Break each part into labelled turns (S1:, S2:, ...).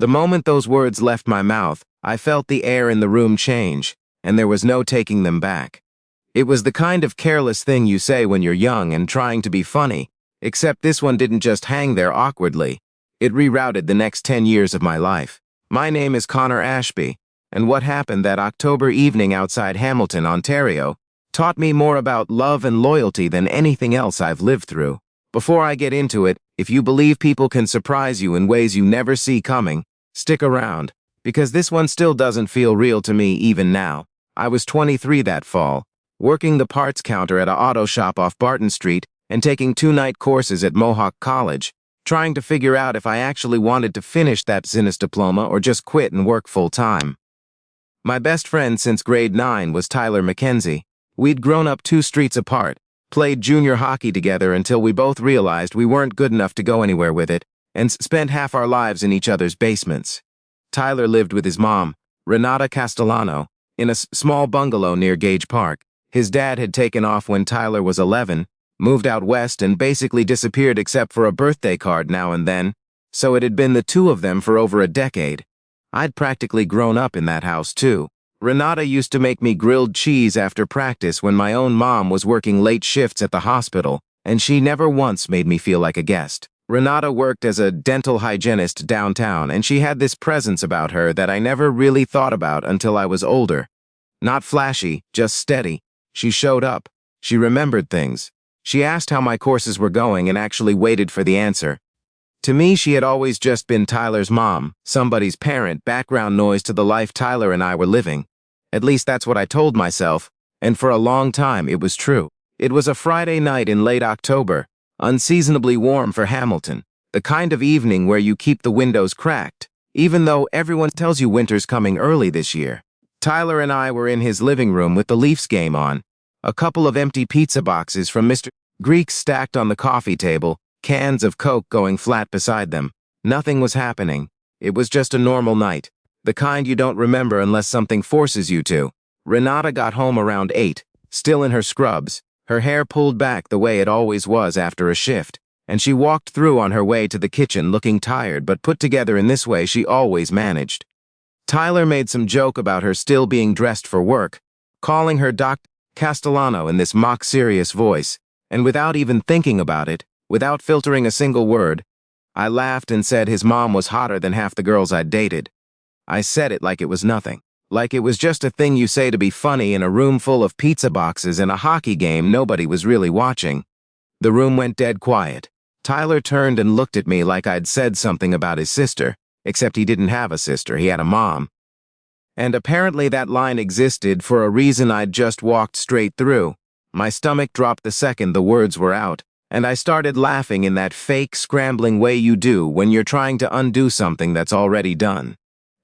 S1: The moment those words left my mouth, I felt the air in the room change, and there was no taking them back. It was the kind of careless thing you say when you're young and trying to be funny, except this one didn't just hang there awkwardly. It rerouted the next 10 years of my life. My name is Connor Ashby, and what happened that October evening outside Hamilton, Ontario, taught me more about love and loyalty than anything else I've lived through. Before I get into it, if you believe people can surprise you in ways you never see coming, stick around, because this one still doesn't feel real to me even now. I was 23 that fall, working the parts counter at an auto shop off Barton Street and taking 2-night courses at Mohawk College, trying to figure out if I actually wanted to finish that business diploma or just quit and work full-time. My best friend since grade 9 was Tyler McKenzie. We'd grown up 2 streets apart, played junior hockey together until we both realized we weren't good enough to go anywhere with it, and spent half our lives in each other's basements. Tyler lived with his mom, Renata Castellano, in a small bungalow near Gage Park. His dad had taken off when Tyler was 11, moved out west, and basically disappeared except for a birthday card now and then, so it had been the two of them for over a decade. I'd practically grown up in that house too. Renata used to make me grilled cheese after practice when my own mom was working late shifts at the hospital, and she never once made me feel like a guest. Renata worked as a dental hygienist downtown, and she had this presence about her that I never really thought about until I was older. Not flashy, just steady. She showed up. She remembered things. She asked how my courses were going and actually waited for the answer. To me, she had always just been Tyler's mom, somebody's parent, background noise to the life Tyler and I were living. At least that's what I told myself, and for a long time it was true. It was a Friday night in late October, unseasonably warm for Hamilton, the kind of evening where you keep the windows cracked, even though everyone tells you winter's coming early this year. Tyler and I were in his living room with the Leafs game on, a couple of empty pizza boxes from Mr. Greek stacked on the coffee table, cans of Coke going flat beside them. Nothing was happening. It was just a normal night, the kind you don't remember unless something forces you to. Renata got home around 8, still in her scrubs, her hair pulled back the way it always was after a shift, and she walked through on her way to the kitchen looking tired but put together in this way she always managed. Tyler made some joke about her still being dressed for work, calling her Dr. Castellano in this mock-serious voice, and without even thinking about it, without filtering a single word, I laughed and said his mom was hotter than half the girls I'd dated. I said it like it was nothing, like it was just a thing you say to be funny in a room full of pizza boxes and a hockey game nobody was really watching. The room went dead quiet. Tyler turned and looked at me like I'd said something about his sister, except he didn't have a sister, he had a mom. And apparently that line existed for a reason I'd just walked straight through. My stomach dropped the second the words were out, and I started laughing in that fake, scrambling way you do when you're trying to undo something that's already done.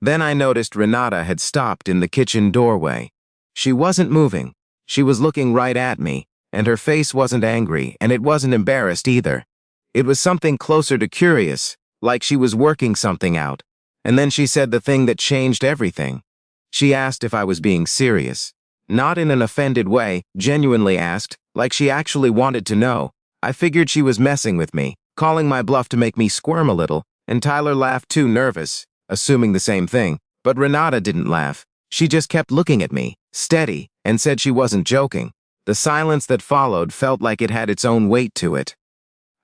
S1: Then I noticed Renata had stopped in the kitchen doorway. She wasn't moving. She was looking right at me, and her face wasn't angry, and it wasn't embarrassed either. It was something closer to curious, like she was working something out. And then she said the thing that changed everything. She asked if I was being serious. Not in an offended way, genuinely asked, like she actually wanted to know. I figured she was messing with me, calling my bluff to make me squirm a little, and Tyler laughed too, nervous, assuming the same thing. But Renata didn't laugh. She just kept looking at me, steady, and said she wasn't joking. The silence that followed felt like it had its own weight to it.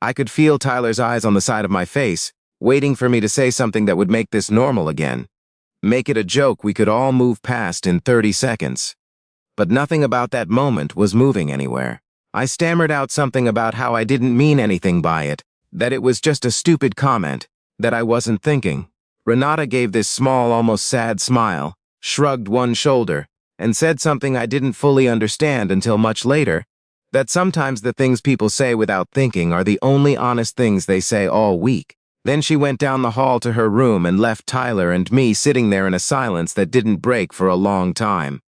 S1: I could feel Tyler's eyes on the side of my face, waiting for me to say something that would make this normal again. Make it a joke we could all move past in 30 seconds. But nothing about that moment was moving anywhere. I stammered out something about how I didn't mean anything by it, that it was just a stupid comment, that I wasn't thinking. Renata gave this small, almost sad smile, shrugged one shoulder, and said something I didn't fully understand until much later, that sometimes the things people say without thinking are the only honest things they say all week. Then she went down the hall to her room and left Tyler and me sitting there in a silence that didn't break for a long time.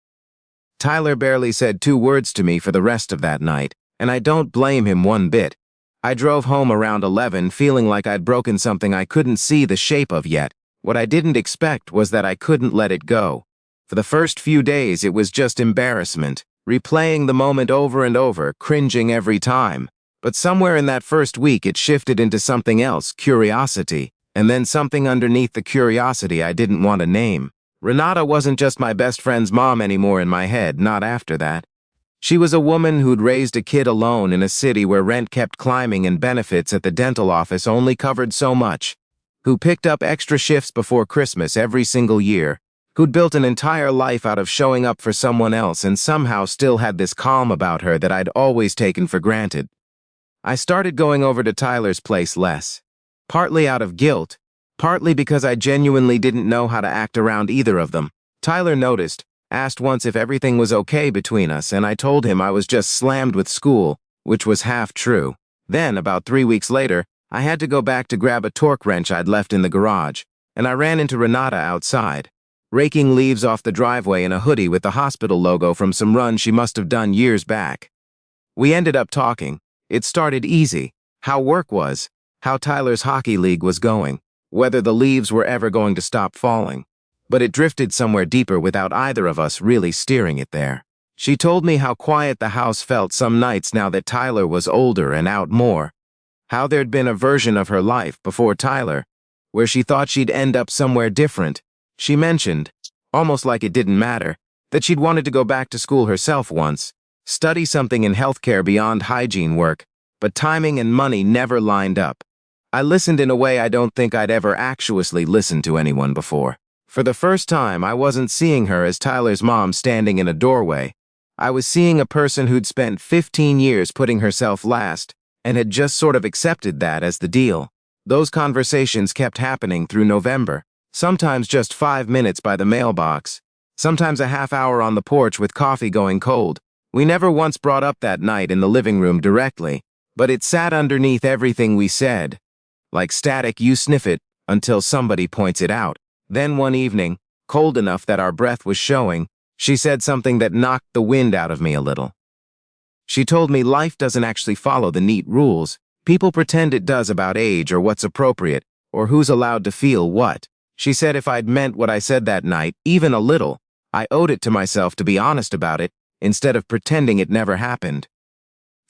S1: Tyler barely said 2 words to me for the rest of that night, and I don't blame him one bit. I drove home around 11 feeling like I'd broken something I couldn't see the shape of yet. What I didn't expect was that I couldn't let it go. For the first few days it was just embarrassment, replaying the moment over and over, cringing every time. But somewhere in that first week it shifted into something else, curiosity, And then something underneath the curiosity I didn't want to name. Renata wasn't just my best friend's mom anymore in my head, not after that. She was a woman who'd raised a kid alone in a city where rent kept climbing and benefits at the dental office only covered so much, who picked up extra shifts before Christmas every single year, who'd built an entire life out of showing up for someone else and somehow still had this calm about her that I'd always taken for granted. I started going over to Tyler's place less, partly out of guilt, partly because I genuinely didn't know how to act around either of them. Tyler noticed, asked once if everything was okay between us, and I told him I was just slammed with school, which was half true. Then, about 3 weeks later, I had to go back to grab a torque wrench I'd left in the garage, and I ran into Renata outside, raking leaves off the driveway in a hoodie with the hospital logo from some run she must have done years back. We ended up talking. It started easy. How work was, how Tyler's hockey league was going, whether the leaves were ever going to stop falling. But it drifted somewhere deeper without either of us really steering it there. She told me how quiet the house felt some nights now that Tyler was older and out more, how there'd been a version of her life before Tyler, where she thought she'd end up somewhere different. She mentioned, almost like it didn't matter, that she'd wanted to go back to school herself once, study something in healthcare beyond hygiene work, but timing and money never lined up. I listened in a way I don't think I'd ever actually listened to anyone before. For the first time, I wasn't seeing her as Tyler's mom standing in a doorway. I was seeing a person who'd spent 15 years putting herself last and had just sort of accepted that as the deal. Those conversations kept happening through November, sometimes just 5 minutes by the mailbox, sometimes a half hour on the porch with coffee going cold. We never once brought up that night in the living room directly, but it sat underneath everything we said. Like static, you sniff it until somebody points it out. Then one evening, cold enough that our breath was showing, she said something that knocked the wind out of me a little. She told me life doesn't actually follow the neat rules. People pretend it does about age or what's appropriate, or who's allowed to feel what. She said if I'd meant what I said that night, even a little, I owed it to myself to be honest about it, instead of pretending it never happened.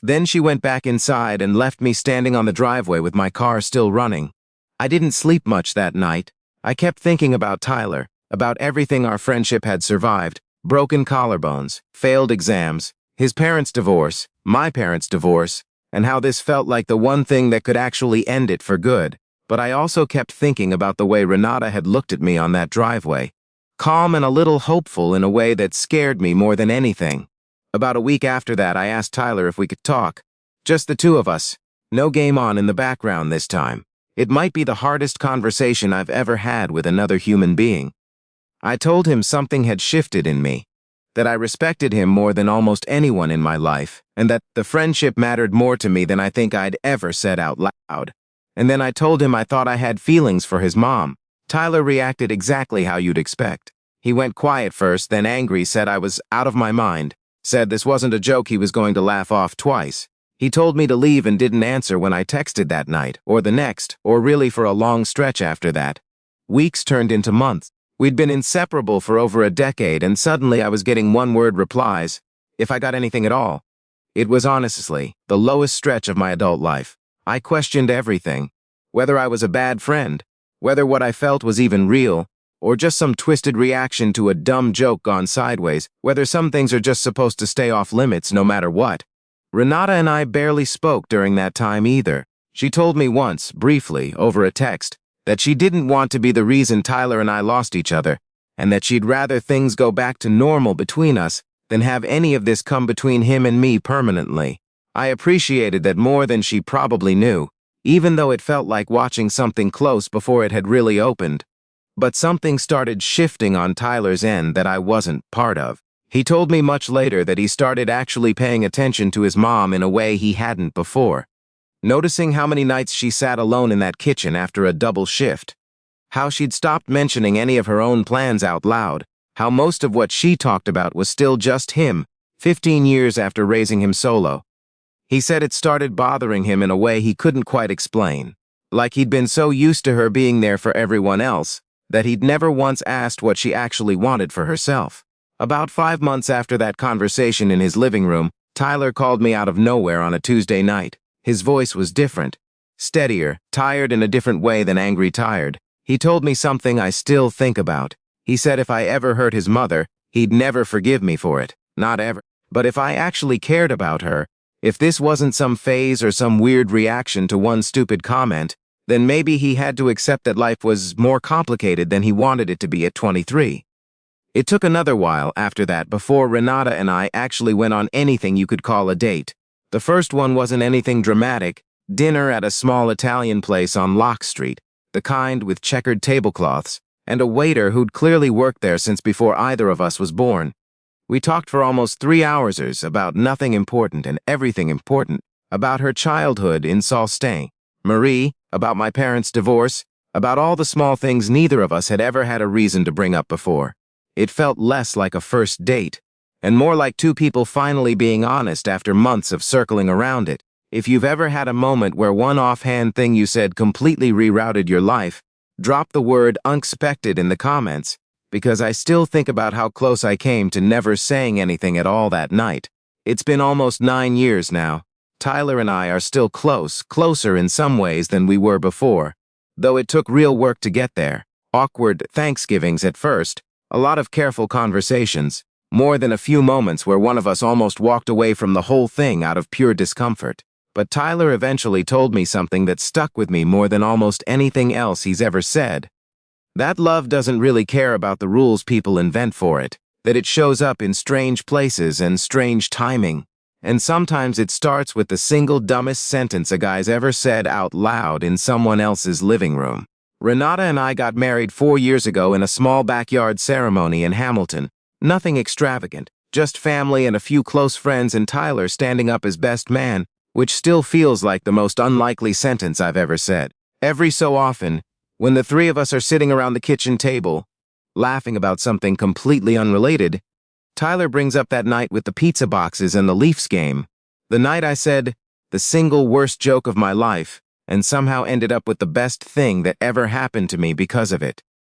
S1: Then she went back inside and left me standing on the driveway with my car still running. I didn't sleep much that night. I kept thinking about Tyler, about everything our friendship had survived, broken collarbones, failed exams, his parents' divorce, my parents' divorce, and how this felt like the one thing that could actually end it for good. But I also kept thinking about the way Renata had looked at me on that driveway, calm and a little hopeful in a way that scared me more than anything. About a week after that, I asked Tyler if we could talk. Just the two of us. No game on in the background this time. It might be the hardest conversation I've ever had with another human being. I told him something had shifted in me, that I respected him more than almost anyone in my life, and that the friendship mattered more to me than I think I'd ever said out loud. And then I told him I thought I had feelings for his mom. Tyler reacted exactly how you'd expect. He went quiet first, then angry, said I was out of my mind, said this wasn't a joke he was going to laugh off twice. He told me to leave and didn't answer when I texted that night, or the next, or really for a long stretch after that. Weeks turned into months. We'd been inseparable for over a decade, and suddenly I was getting one-word replies, if I got anything at all. It was honestly the lowest stretch of my adult life. I questioned everything, whether I was a bad friend, whether what I felt was even real, or just some twisted reaction to a dumb joke gone sideways, whether some things are just supposed to stay off limits no matter what. Renata and I barely spoke during that time either. She told me once, briefly, over a text, that she didn't want to be the reason Tyler and I lost each other, and that she'd rather things go back to normal between us than have any of this come between him and me permanently. I appreciated that more than she probably knew, even though it felt like watching something close before it had really opened. But something started shifting on Tyler's end that I wasn't part of. He told me much later that he started actually paying attention to his mom in a way he hadn't before. Noticing how many nights she sat alone in that kitchen after a double shift. How she'd stopped mentioning any of her own plans out loud. How most of what she talked about was still just him, 15 years after raising him solo. He said it started bothering him in a way he couldn't quite explain. Like he'd been so used to her being there for everyone else, that he'd never once asked what she actually wanted for herself. About 5 months after that conversation in his living room, Tyler called me out of nowhere on a Tuesday night. His voice was different. steadier, tired in a different way than angry tired. He told me something I still think about. He said if I ever hurt his mother, he'd never forgive me for it. Not ever. But if I actually cared about her, if this wasn't some phase or some weird reaction to one stupid comment, then maybe he had to accept that life was more complicated than he wanted it to be at 23. It took another while after that before Renata and I actually went on anything you could call a date. The first one wasn't anything dramatic, dinner at a small Italian place on Lock Street, the kind with checkered tablecloths, and a waiter who'd clearly worked there since before either of us was born. We talked for almost 3 hours about nothing important and everything important, about her childhood in Sault-Ste. Marie, about my parents' divorce, about all the small things neither of us had ever had a reason to bring up before. It felt less like a first date, and more like two people finally being honest after months of circling around it. If you've ever had a moment where one offhand thing you said completely rerouted your life, drop the word unexpected in the comments, because I still think about how close I came to never saying anything at all that night. It's been almost 9 years now. Tyler and I are still close, closer in some ways than we were before, though it took real work to get there. Awkward Thanksgivings at first, a lot of careful conversations, more than a few moments where one of us almost walked away from the whole thing out of pure discomfort. But Tyler eventually told me something that stuck with me more than almost anything else he's ever said. That love doesn't really care about the rules people invent for it, that it shows up in strange places and strange timing. And sometimes it starts with the single dumbest sentence a guy's ever said out loud in someone else's living room. Renata and I got married 4 years ago in a small backyard ceremony in Hamilton. Nothing extravagant, just family and a few close friends and Tyler standing up as best man, which still feels like the most unlikely sentence I've ever said. Every so often, when the three of us are sitting around the kitchen table, laughing about something completely unrelated, Tyler brings up that night with the pizza boxes and the Leafs game. The night I said, the single worst joke of my life, and somehow ended up with the best thing that ever happened to me because of it.